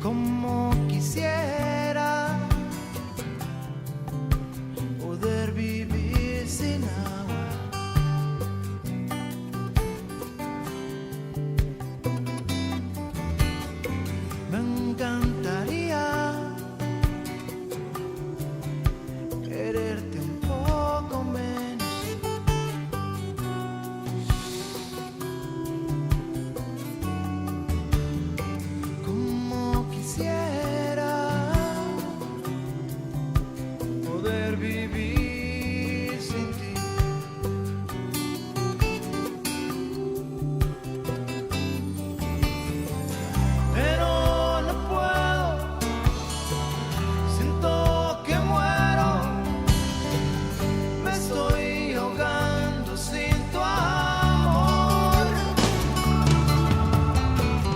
Como quisiera poder vivir sin agua. Me encantaría quererte un poco menos. Como quisiera poder vivir sin ti. Pero no puedo, siento que muero, me estoy ahogando sin tu amor.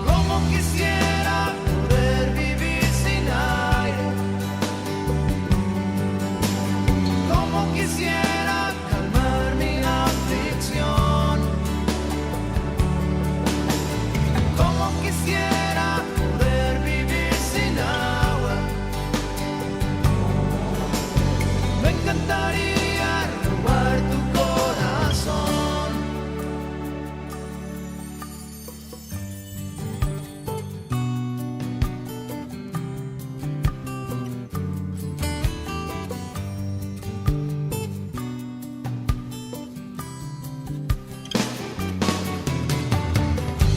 Como quisiera poder vivir sin aire, como quisiera calmar mi aflicción, como quisiera poder vivir sin agua. Me encantaría robar tu corazón.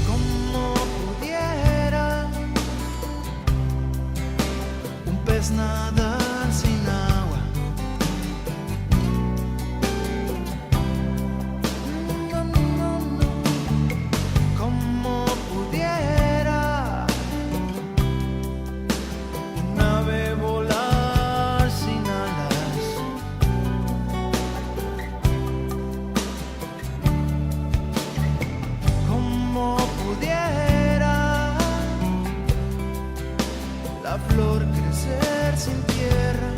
Como pudiera un pez nadar sin agua. No, no, no. Como pudiera un ave volar sin alas. Como pudiera la flor crecer sin tierra.